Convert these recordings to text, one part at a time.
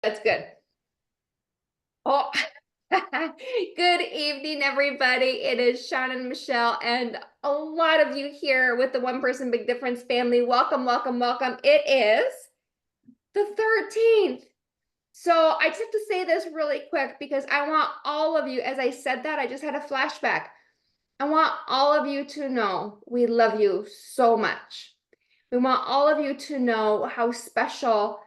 That's good. Oh, good evening, everybody. It is Sean and Michelle, and a lot of you here with the One Person Big Difference family. Welcome, welcome, welcome. It is the 13th. So I just have to say this really quick because I want all of you, as I said that, I just had a flashback. I want all of you to know we love you so much. We want all of you to know how special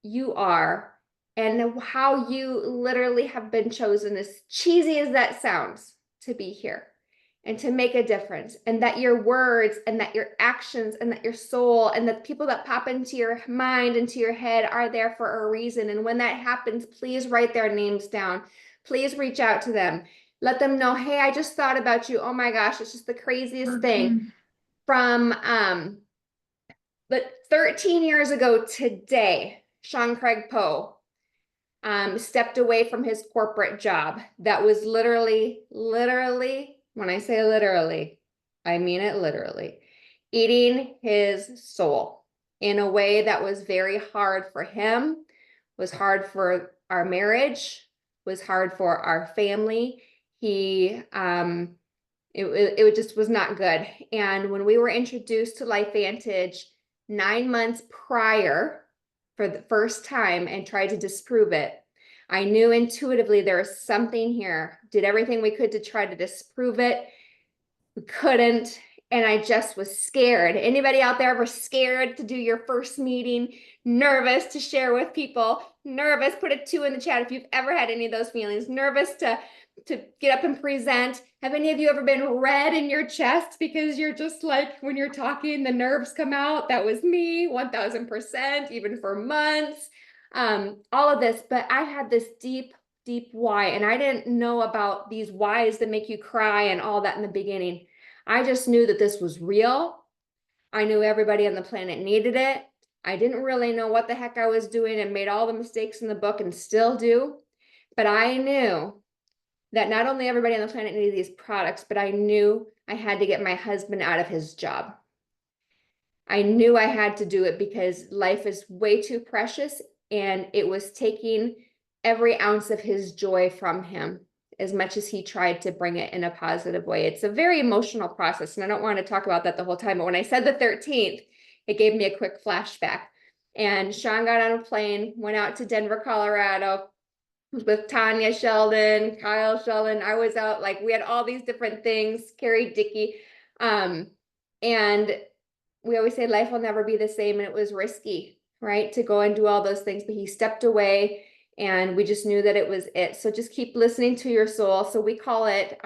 you are and how you literally have been chosen, as cheesy as that sounds, to be here and to make a difference, and that your words and that your actions and that your soul and the people that pop into your mind, into your head, are there for a reason. And when that happens, please write their names down. Please reach out to them. Let them know, hey, I just thought about you. Oh my gosh, it's just the craziest thing. From but 13 years ago today, Sean Craig Poe stepped away from his corporate job. That was literally, when I say literally, I mean it literally, eating his soul in a way that was very hard for him, was hard for our marriage, was hard for our family. It just was not good. And when we were introduced to LifeVantage 9 months prior for the first time and tried to disprove it, I knew intuitively there was something here. Did everything we could to try to disprove it. We couldn't. And I just was scared. Anybody out there ever scared to do your first meeting? Nervous to share with people? Nervous? Put a 2 in the chat if you've ever had any of those feelings. Nervous to get up and present. Have any of you ever been red in your chest because you're just like, when you're talking, the nerves come out? That was me, 1000%, even for months. All of this, but I had this deep why, and I didn't know about these whys that make you cry and all that in the beginning. I just knew that this was real. I knew everybody on the planet needed it. I didn't really know what the heck I was doing and made all the mistakes in the book and still do. But I knew that not only everybody on the planet needed these products, but I knew I had to get my husband out of his job. I knew I had to do it because life is way too precious, and it was taking every ounce of his joy from him as much as he tried to bring it in a positive way. It's a very emotional process, and I don't want to talk about that the whole time, but when I said the 13th, it gave me a quick flashback. And Sean got on a plane, went out to Denver, Colorado with Tanya Sheldon, Kyle Sheldon. I was out, like, we had all these different things, Carrie Dickey. And we always say life will never be the same, and it was risky, right, to go and do all those things, but he stepped away. And we just knew that it was it. So just keep listening to your soul. So we call it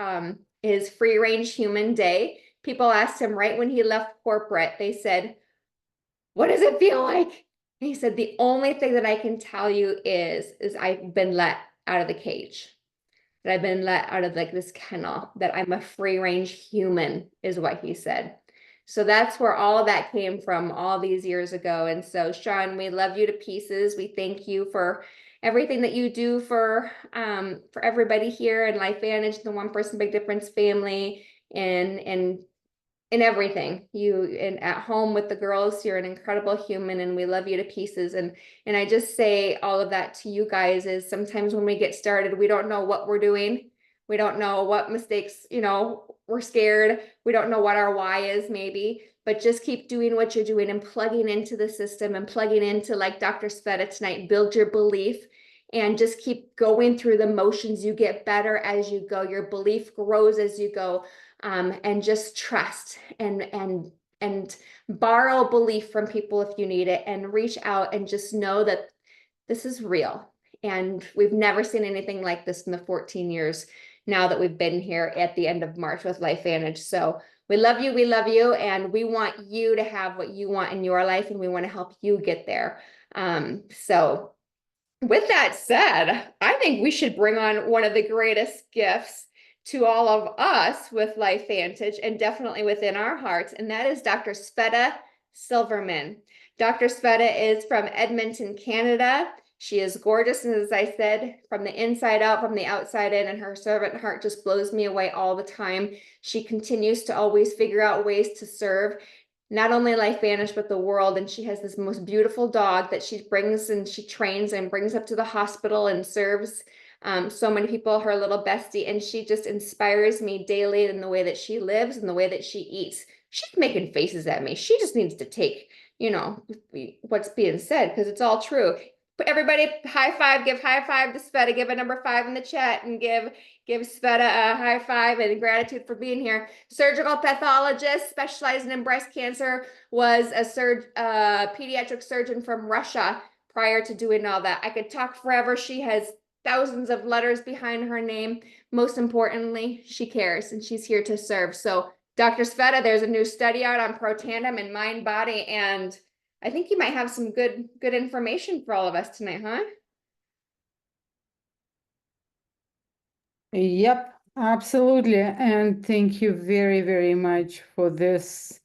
his free range human day. People asked him right when he left corporate, they said, what does it feel like? And he said, the only thing that I can tell you is I've been let out of the cage, that I've been let out of like this kennel, that I'm a free range human, is what he said. So that's where all of that came from all these years ago. And so, Sean, we love you to pieces. We thank you for everything that you do for everybody here in LifeVantage, the One Person Big Difference family, and in everything. You and at home with the girls, you're an incredible human, and we love you to pieces. And I just say all of that to you guys is sometimes when we get started, we don't know what we're doing. We don't know what mistakes, we're scared. We don't know what our why is maybe, but just keep doing what you're doing and plugging into the system and plugging into, like Dr. Sveta tonight, build your belief and just keep going through the motions. You get better as you go. Your belief grows as you go. And just trust and borrow belief from people if you need it, and reach out and just know that this is real. And we've never seen anything like this in the 14 years now that we've been here at the end of March with LifeVantage. So we love you, and we want you to have what you want in your life, and we want to help you get there. So with that said, I think we should bring on one of the greatest gifts to all of us with LifeVantage, and definitely within our hearts, and that is Dr. Sveta Silverman. Dr. Sveta is from Edmonton, Canada. She is gorgeous, and as I said, from the inside out, from the outside in, and her servant heart just blows me away all the time. She continues to always figure out ways to serve. not only LifeVantage, but the world. And she has this most beautiful dog that she brings and she trains and brings up to the hospital and serves so many people, her little bestie. And she just inspires me daily in the way that she lives and the way that she eats. She's making faces at me. She just needs to take, what's being said, because it's all true. Everybody high five, give high five to Sveta, give a number 5 in the chat and give Sveta a high five and gratitude for being here. Surgical pathologist specializing in breast cancer, was a pediatric surgeon from Russia prior to doing all that. I could talk forever. She has thousands of letters behind her name. Most importantly, she cares and she's here to serve. So Dr. Sveta, there's a new study out on Protandim and mind body, and I think you might have some good information for all of us tonight, huh? Yep, absolutely. And thank you very, very much for this,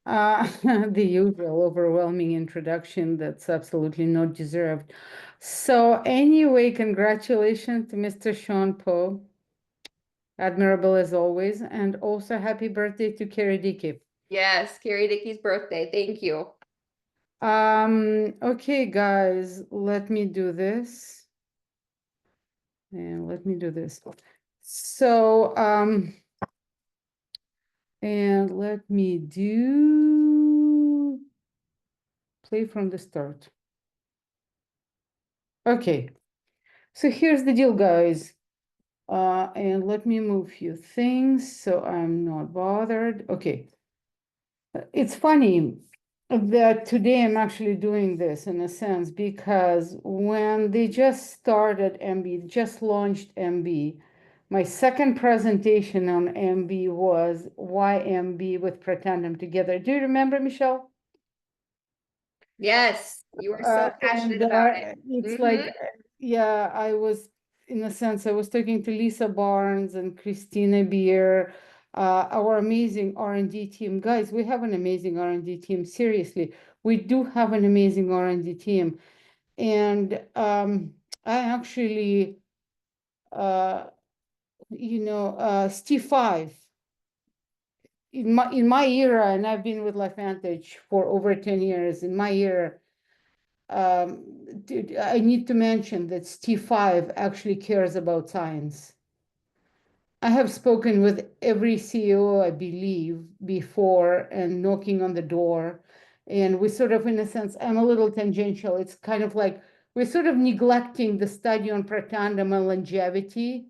the usual overwhelming introduction that's absolutely not deserved. So anyway, congratulations to Mr. Sean Poe. Admirable as always. And also happy birthday to Carrie Dickey. Yes, Carrie Dickey's birthday. Thank you. Okay, guys, let me do this. And let me do this. So, and let me do play from the start. Okay, so here's the deal, guys. And let me move a few things so I'm not bothered. Okay, it's funny that today I'm actually doing this in a sense because when they just started MB, just launched MB, my second presentation on MB was why MB with Protandim together. Do you remember, Michelle? Yes, you are so passionate about it. It's like, yeah, I was, in a sense, I was talking to Lisa Barnes and Christina Beer, our amazing R&D team. Guys, we have an amazing R&D team. Seriously, we do have an amazing R&D team. And I actually, Steve Five, in my era, and I've been with LifeVantage for over 10 years, in my era, I need to mention that Steve Five actually cares about science. I have spoken with every CEO, I believe, before and knocking on the door. And we sort of, in a sense, I'm a little tangential. It's kind of like we're sort of neglecting the study on Protandim and longevity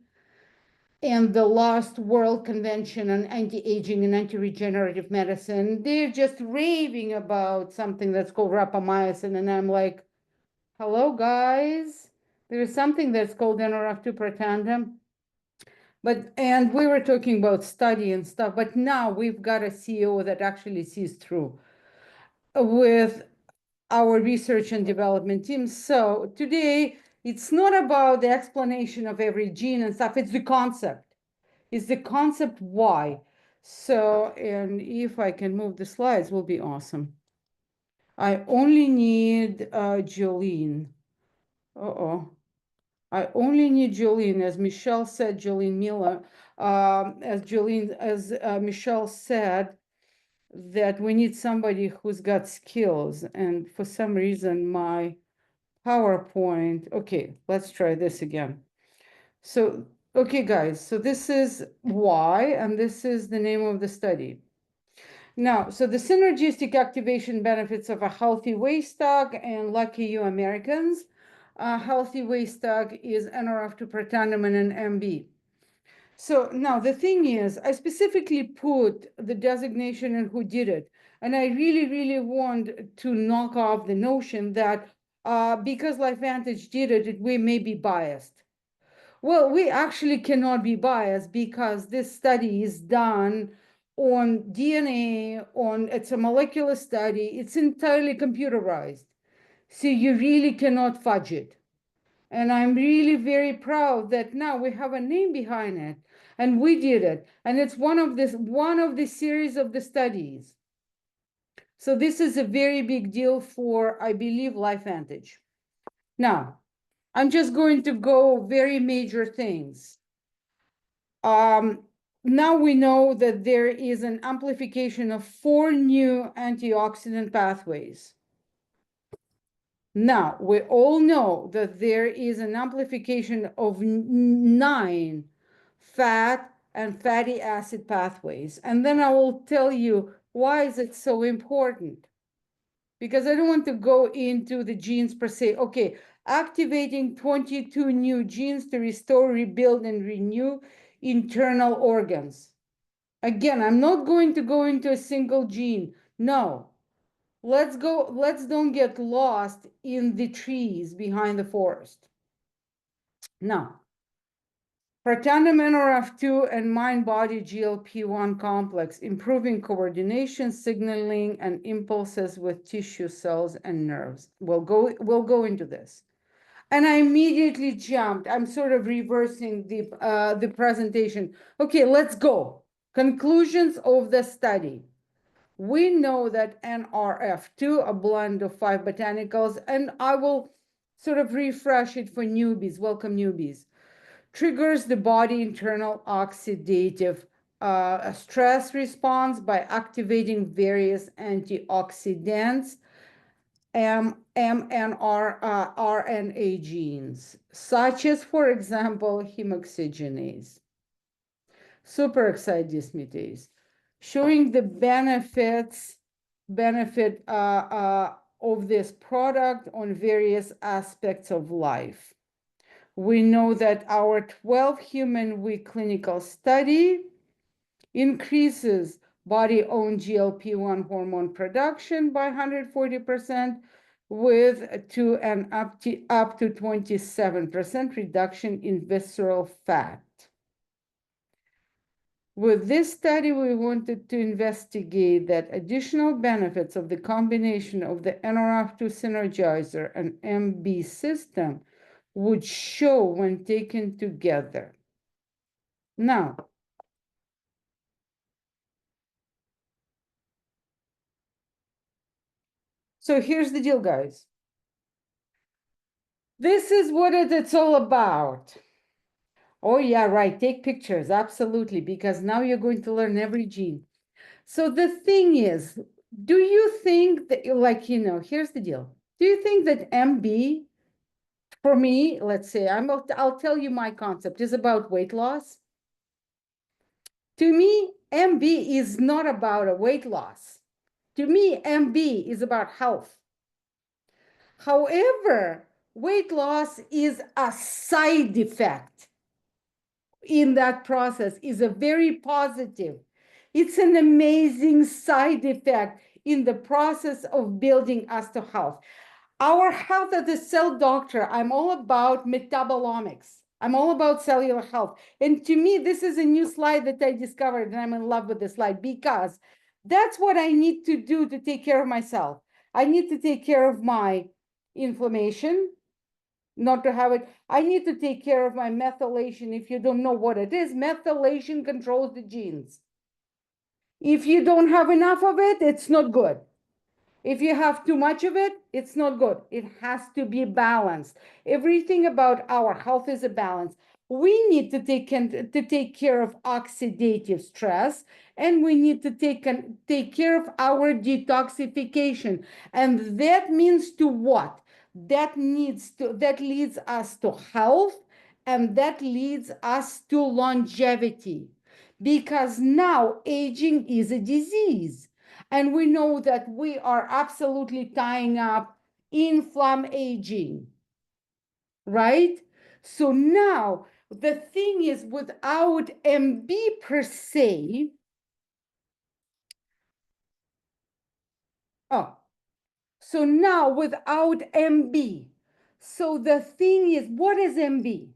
and the last World Convention on Anti-Aging and Anti-Regenerative Medicine. They're just raving about something that's called rapamycin. And I'm like, hello, guys. There is something that's called Nrf2 Protandim. And we were talking about study and stuff, but now we've got a CEO that actually sees through with our research and development team. So today, it's not about the explanation of every gene and stuff, it's the concept. It's the concept why. So, and if I can move the slides, will be awesome. I only need Jolene. Uh-oh. I only need Jolene, as Michelle said, Jolene Miller, as Michelle said, that we need somebody who's got skills. And for some reason, my PowerPoint, okay, let's try this again. So, okay, guys, so this is why, and this is the name of the study. Now, so the synergistic activation benefits of a healthy waste stock, and lucky you Americans, healthy waste stock is Nrf2 Protandim and an MB. So now the thing is, I specifically put the designation and who did it. And I really, really want to knock off the notion that because LifeVantage did it, we may be biased. Well, we actually cannot be biased because this study is done on DNA, it's a molecular study, it's entirely computerized. So you really cannot fudge it. And I'm really very proud that now we have a name behind it and we did it. And it's one of the series of the studies. So this is a very big deal for, I believe, LifeVantage. Now, I'm just going to go very major things. now we know that there is an amplification of 4 new antioxidant pathways. Now, we all know that there is an amplification of 9 fat and fatty acid pathways. And then I will tell you why is it so important. Because I don't want to go into the genes per se. Okay, activating 22 new genes to restore, rebuild, and renew internal organs. Again, I'm not going to go into a single gene. No, let's don't get lost in the trees behind the forest. Now, Protandim Nrf2 and mind-body GLP-1 complex, improving coordination, signaling, and impulses with tissue cells and nerves. We'll go into this. And I immediately jumped. I'm sort of reversing the presentation. Okay, let's go. Conclusions of the study. We know that Nrf2, a blend of 5 botanicals, and I will sort of refresh it for newbies. Welcome, newbies. Triggers the body internal oxidative stress response by activating various antioxidants, RNA genes, such as, for example, hemoxygenase, superoxide dismutase, showing the benefit of this product on various aspects of life. We know that our 12 human week clinical study increases body-owned GLP-1 hormone production by 140% with up to 27% reduction in visceral fat. With this study, we wanted to investigate that additional benefits of the combination of the Nrf2 synergizer and MB system would show when taken together. Now, so here's the deal, guys. This is what it's all about. Oh, yeah, right. Take pictures. Absolutely. Because now you're going to learn every gene. So the thing is, do you think that, like, here's the deal. Do you think that MB, for me, let's say, I'll tell you my concept, is about weight loss? To me, MB is not about a weight loss. To me, MB is about health. However, weight loss is a side effect in that process, is a very positive. It's an amazing side effect in the process of building us to health. Our health as a cell doctor, I'm all about metabolomics. I'm all about cellular health. And to me, this is a new slide that I discovered, and I'm in love with this slide because that's what I need to do to take care of myself. I need to take care of my inflammation, not to have it. I need to take care of my methylation. If you don't know what it is, methylation controls the genes. If you don't have enough of it, it's not good. If you have too much of it, it's not good. It has to be balanced. Everything about our health is a balance. We need to take care of oxidative stress, and we need to take care of our detoxification. And that means to what? That leads us to health, and that leads us to longevity. Because now aging is a disease. And we know that we are absolutely tying up inflammaging, right? So now the thing is, without MB per se, so now without MB, so the thing is, what is MB?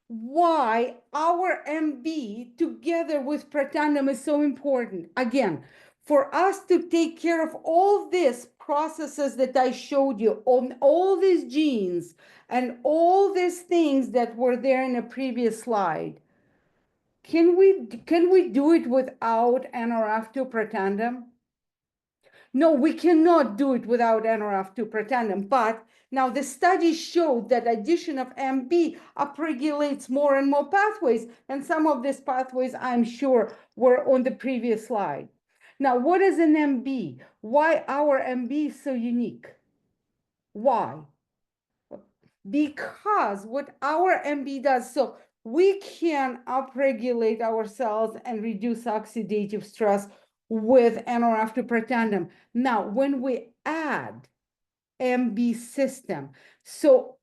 Why our MB together with Protandim is so important. Again, for us to take care of all these processes that I showed you, on all these genes and all these things that were there in a previous slide, can we do it without Nrf2 Protandim? No, we cannot do it without Nrf2 Protandim, but Now, the study showed that addition of MB upregulates more and more pathways, and some of these pathways, I'm sure, were on the previous slide. Now, what is an MB? Why our MB is so unique? Why? Because what our MB does, so we can upregulate our cells and reduce oxidative stress with Nrf2 Protandim. Now, when we add MB system, so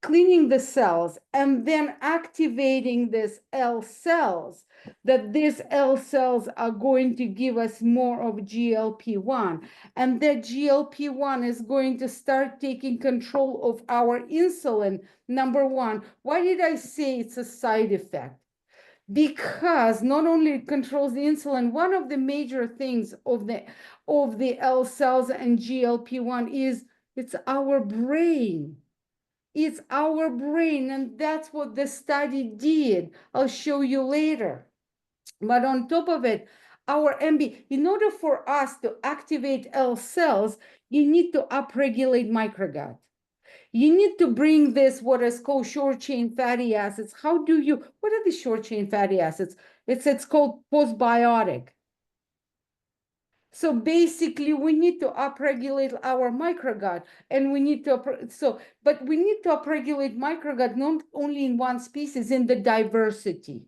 cleaning the cells and then activating these L cells, that these L cells are going to give us more of GLP-1, and that GLP-1 is going to start taking control of our insulin. Number one, why did I say it's a side effect? Because not only it controls the insulin, one of the major things of the L cells and GLP-1 is it's our brain. It's our brain, and that's what the study did. I'll show you later. But on top of it, our MB, in order for us to activate L cells, you need to upregulate microgut. You need to bring this, what is called short chain fatty acids. What are the short chain fatty acids? It's called postbiotic. So basically, we need to upregulate our microgut, and we need to, but we need to upregulate microgut not only in one species, in the diversity.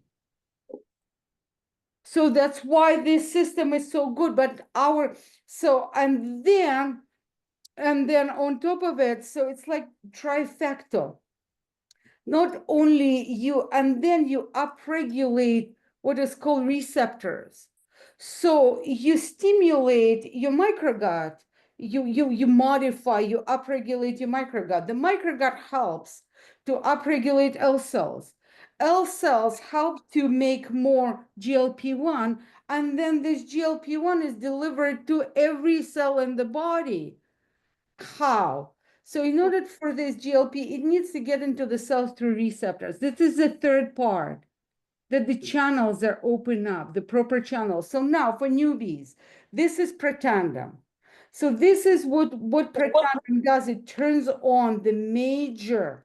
So that's why this system is so good, but and then on top of it, so it's like trifecta. Not only you, and then you upregulate what is called receptors. So you stimulate your microgut, you modify, you upregulate your microgut. The microgut helps to upregulate L cells. L cells help to make more GLP-1, and then this GLP-1 is delivered to every cell in the body. How? So in order for this GLP, it needs to get into the cells through receptors. This is the third part, that the channels are open up, the proper channels. So now for newbies, this is Protandim. So this is what Protandim does. It turns on the major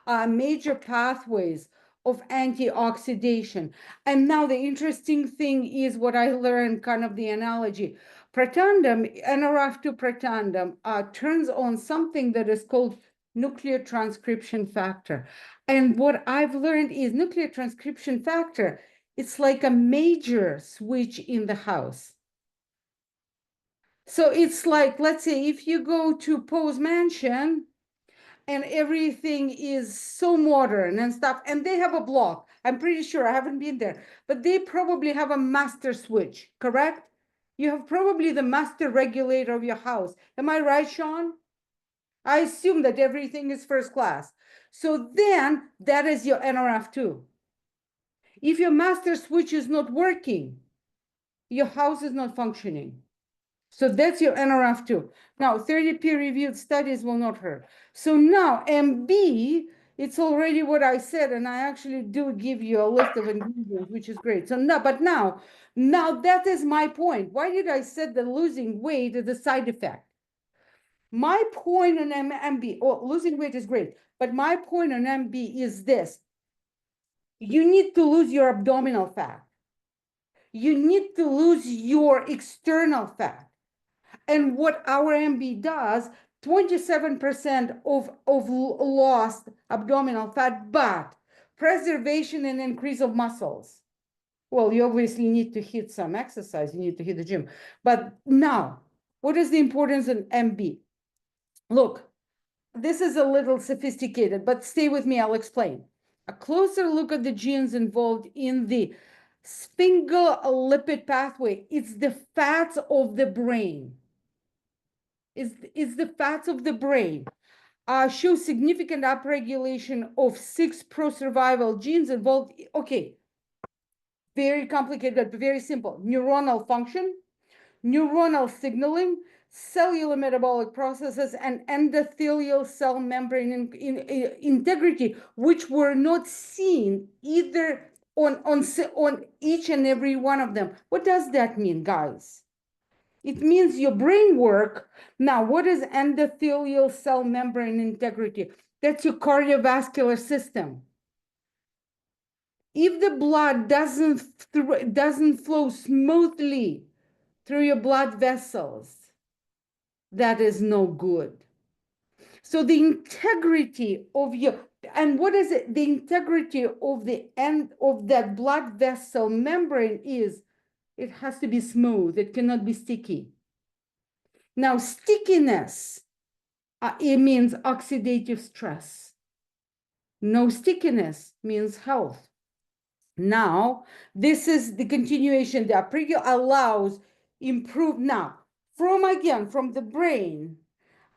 pathways of antioxidation. And now the interesting thing is what I learned, kind of the analogy. Protandim, Nrf2 Protandim, turns on something that is called nuclear transcription factor. And what I've learned is nuclear transcription factor, it's like a major switch in the house. So it's like, let's say, if you go to Poe's mansion, and everything is so modern and stuff, and they have a block. I'm pretty sure, I haven't been there, but they probably have a master switch, correct? You have probably the master regulator of your house. Am I right, Sean? I assume that everything is first class. So then that is your Nrf2. If your master switch is not working, your house is not functioning. So that's your Nrf2. Now, 30 peer-reviewed studies will not hurt. So now MB, it's already what I said, and I actually do give you a list of ingredients, which is great. So now, but now that is my point. Why did I say that losing weight is a side effect? My point on MB, losing weight is great, but my point on MB is this. You need to lose your abdominal fat. You need to lose your external fat. And what our MB does, 27% of lost abdominal fat, but preservation and increase of muscles. Well, you obviously need to hit some exercise, you need to hit the gym. But now, what is the importance of MB? Look, this is a little sophisticated, but stay with me, I'll explain. A closer look at the genes involved in the sphingolipid pathway. It's the fats of the brain. Is the fats of the brain. Show significant upregulation of 6 pro-survival genes involved. Okay, very complicated, but very simple. Neuronal function, neuronal signaling, cellular metabolic processes, and endothelial cell membrane integrity, which were not seen either on each and every one of them. What does that mean, guys? It means your brain work. Now, what is endothelial cell membrane integrity? That's your cardiovascular system. If the blood doesn't flow smoothly through your blood vessels, that is no good. So the integrity of your, and what is it? The integrity of the end of that blood vessel membrane is, it has to be smooth. It cannot be sticky. Now, stickiness, it means oxidative stress. No stickiness means health. Now, this is the continuation. The Aprigio allows improve now from the brain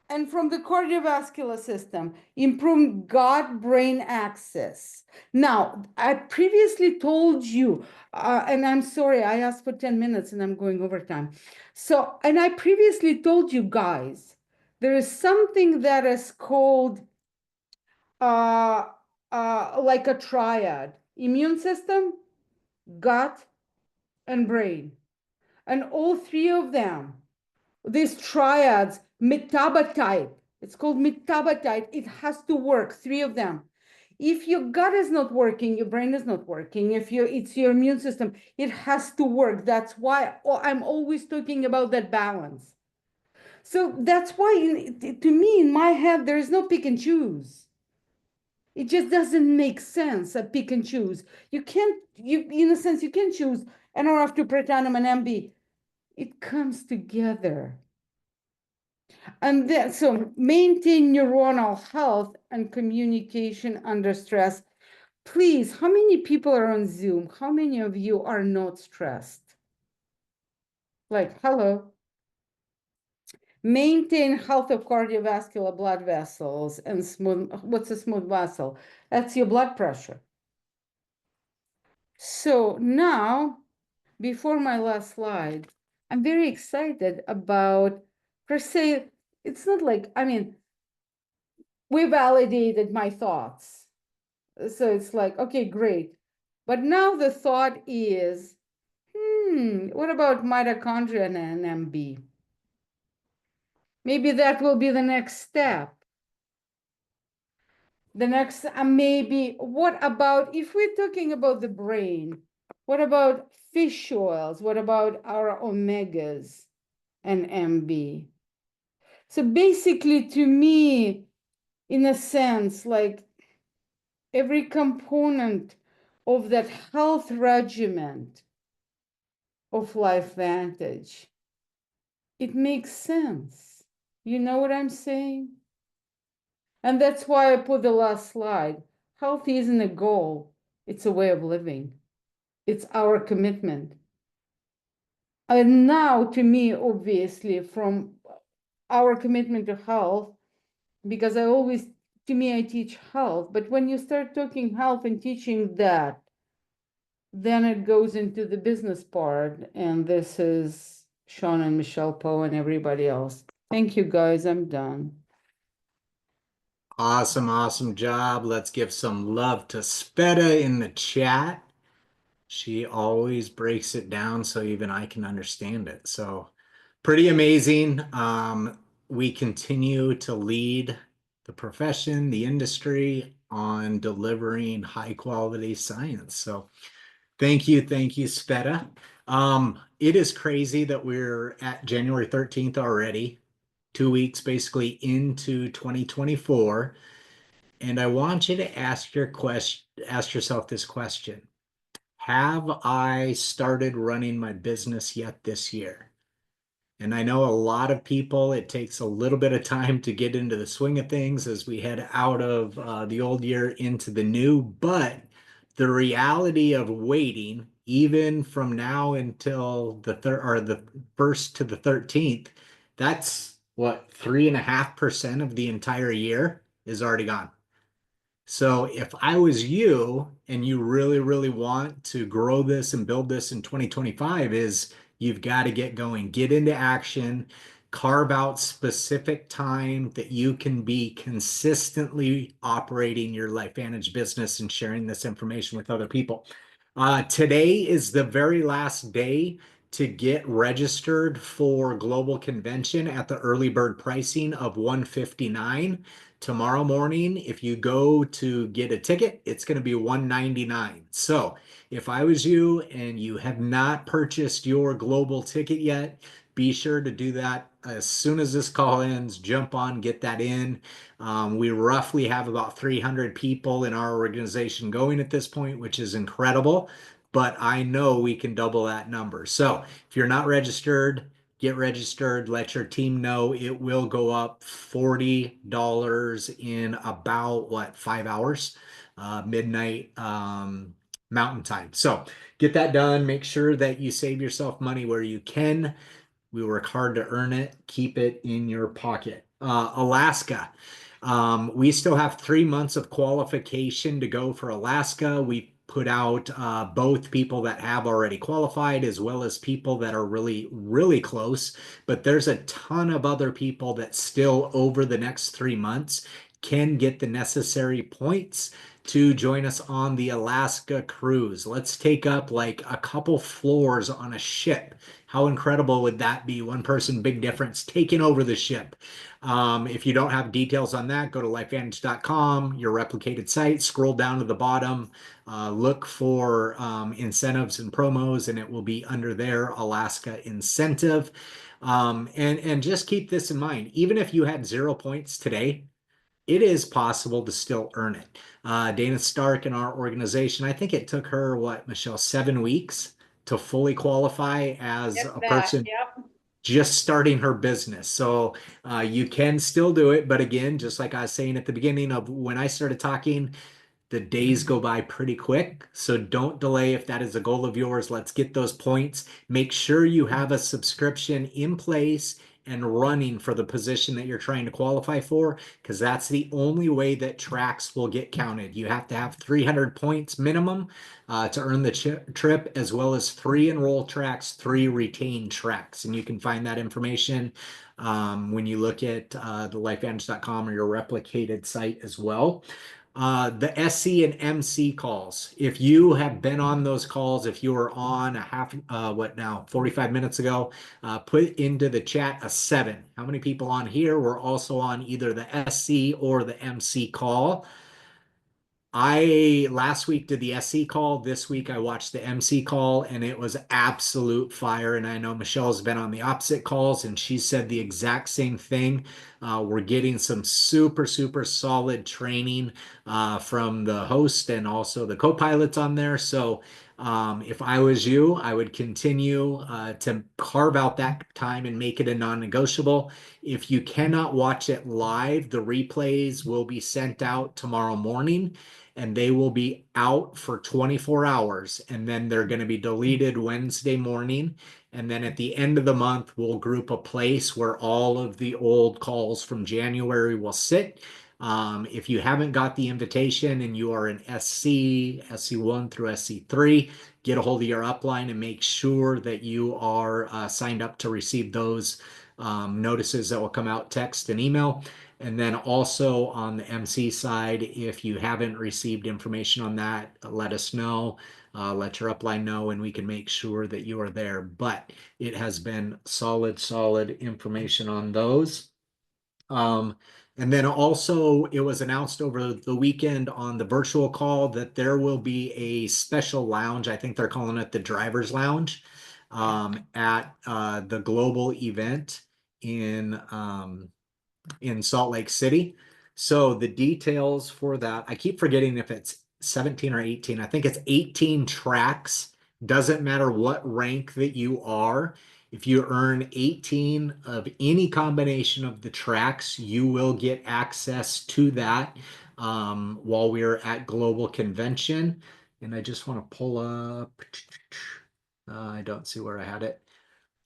and from the cardiovascular system, improve gut-brain axis. Now, I previously told you, and I'm sorry, I asked for 10 minutes and I'm going over time. So, and I previously told you guys, there is something that is called uh, like a triad: immune system, gut, and brain. And all three of them, these triads, metabotype, it's called metabotype, it has to work, three of them. If your gut is not working, your brain is not working. If it's your immune system, it has to work. That's why I'm always talking about that balance. So that's why, to me, in my head, there is no pick and choose. It just doesn't make sense, a pick and choose. You can't, in a sense, you can choose Nrf2, Protandim, and MB. It comes together. And then, so maintain neuronal health and communication under stress. Please, how many people are on Zoom? How many of you are not stressed? Like, hello. Maintain health of cardiovascular blood vessels and smooth. What's a smooth vessel? That's your blood pressure. So now, before my last slide, I'm very excited about, per se, it's not like, I mean, we validated my thoughts. So it's like, okay, great. But now the thought is, what about mitochondria and NMB? Maybe that will be the next step. The next, maybe, what about, if we're talking about the brain, what about fish oils? What about our omegas and MB? So basically, to me, in a sense, like every component of that health regimen of LifeVantage, it makes sense. You know what I'm saying? And that's why I put the last slide. Health isn't a goal, it's a way of living. It's our commitment. And now, to me, obviously, from our commitment to health, because I always, to me, I teach health, but when you start talking health and teaching that, then it goes into the business part. And this is Sean and Michelle Poe and everybody else. Thank you, guys. I'm done. Awesome, awesome job. Let's give some love to Sveta in the chat. She always breaks it down so even I can understand it. So pretty amazing. We continue to lead the profession, the industry on delivering high quality science. So thank you, Sveta. It is crazy that we're at January 13th already, 2 weeks basically into 2024. And I want you to ask yourself this question. Have I started running my business yet this year? And I know a lot of people, it takes a little bit of time to get into the swing of things as we head out of the old year into the new. But the reality of waiting, even from now until the first to the 13th, that's what, 3.5% of the entire year is already gone. So if I was you and you really, really want to grow this and build this in 2025, is you've got to get going, get into action, carve out specific time that you can be consistently operating your LifeVantage business and sharing this information with other people. Today is the very last day to get registered for Global Convention at the early bird pricing of $159. Tomorrow morning, if you go to get a ticket, it's going to be $199. So if I was you and you have not purchased your global ticket yet, be sure to do that as soon as this call ends. Jump on, get that in. We roughly have about 300 people in our organization going at this point, which is incredible. But I know we can double that number. So if you're not registered, get registered. Let your team know. It will go up $40 in about what, 5 hours, midnight Mountain Time. So get that done. Make sure that you save yourself money where you can. We work hard to earn it. Keep it in your pocket. Alaska. We still have 3 months of qualification to go for Alaska. We put out both people that have already qualified as well as people that are really, really close. But there's a ton of other people that still over the next 3 months can get the necessary points to join us on the Alaska cruise. Let's take up like a couple floors on a ship. How incredible would that be? One person, big difference, taking over the ship. If you don't have details on that, go to lifevantage.com, your replicated site, scroll down to the bottom, look for incentives and promos, and it will be under there, Alaska incentive. And just keep this in mind. Even if you had 0 points today, it is possible to still earn it. Dana Stark in our organization, I think it took her, what, Michelle, 7 weeks to fully qualify as a person Yep. just starting her business. So you can still do it. But again, just like I was saying at the beginning of when I started talking, the days go by pretty quick. So don't delay if that is a goal of yours. Let's get those points. Make sure you have a subscription in place and running for the position that you're trying to qualify for, because that's the only way that tracks will get counted. You have to have 300 points minimum to earn the trip, as well as 3 enroll tracks, 3 retain tracks. And you can find that information when you look at the lifevantage.com or your replicated site as well. The SC and MC calls. If you have been on those calls, if you were on a half, 45 minutes ago, put into the chat a 7. How many people on here were also on either the SC or the MC call? I last week did the SC call. This week I watched the MC call and it was absolute fire. And I know Michelle's been on the opposite calls and she said the exact same thing. We're getting some super, super solid training from the host and also the co-pilots on there. So if I was you, I would continue to carve out that time and make it a non-negotiable. If you cannot watch it live, the replays will be sent out tomorrow morning and they will be out for 24 hours and then they're going to be deleted Wednesday morning. And then at the end of the month, we'll group a place where all of the old calls from January will sit. If you haven't got the invitation and you are an SC1 through SC3, get a hold of your upline and make sure that you are signed up to receive those notices that will come out text and email. And then also on the MC side, if you haven't received information on that, let us know. Let your upline know and we can make sure that you are there. But it has been solid information on those. And then also it was announced over the weekend on the virtual call that there will be a special lounge. I think they're calling it the driver's lounge at the global event in Salt Lake City. So the details for that, I keep forgetting if it's 17 or 18. I think it's 18 tracks. Doesn't matter what rank that you are. If you earn 18 of any combination of the tracks, you will get access to that while we're at Global Convention. And I just want to pull up, I don't see where I had it.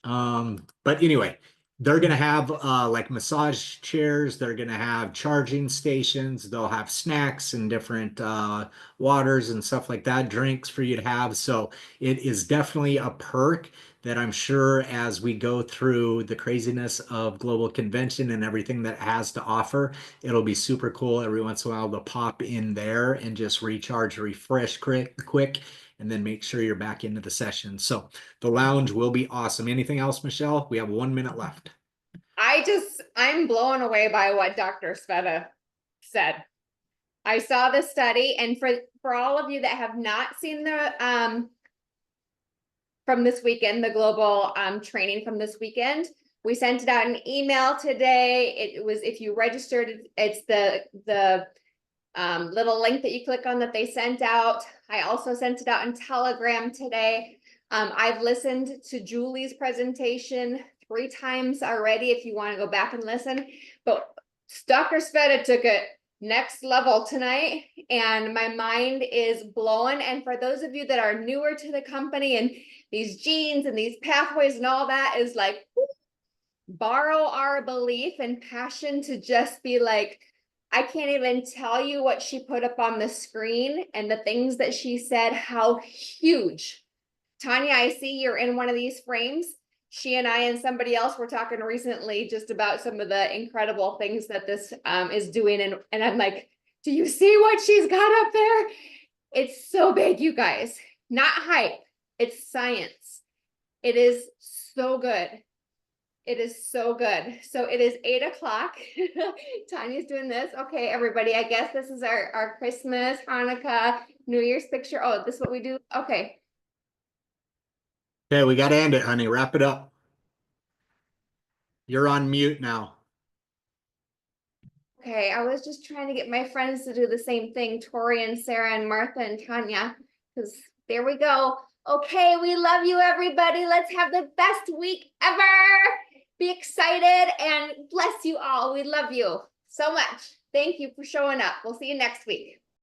But anyway, they're going to have like massage chairs. They're going to have charging stations. They'll have snacks and different waters and stuff like that, drinks for you to have. So it is definitely a perk that I'm sure as we go through the craziness of global convention and everything that it has to offer, it'll be super cool every once in a while to pop in there and just recharge, refresh quick, and then make sure you're back into the session. So the lounge will be awesome. Anything else, Michelle? We have 1 minute left. I'm blown away by what Dr. Sveta said. I saw the study, and for all of you that have not seen the from this weekend, the global training from this weekend, we sent it out an email today. It was, if you registered, it's the little link that you click on that they sent out. I also sent it out in Telegram today. I've listened to Julie's presentation 3 times already if you want to go back and listen, but Dr. Sveta took it next level tonight and my mind is blown. And for those of you that are newer to the company and these genes and these pathways and all that, is like, borrow our belief and passion to just be like, I can't even tell you what she put up on the screen and the things that she said, how huge. Tanya, I see you're in one of these frames. She and I and somebody else were talking recently just about some of the incredible things that this is doing. And I'm like, do you see what she's got up there? It's so big, you guys. Not hype. It's science. It is so good. It is so good. So it is 8 o'clock. Tanya's doing this. Okay, everybody, I guess this is our Christmas, Hanukkah, New Year's picture. Oh, this is what we do? Okay. Okay, we got to end it, honey. Wrap it up. You're on mute now. Okay, I was just trying to get my friends to do the same thing, Tori and Sarah and Martha and Tanya, because there we go. Okay, we love you, everybody. Let's have the best week ever. Be excited and bless you all. We love you so much. Thank you for showing up. We'll see you next week.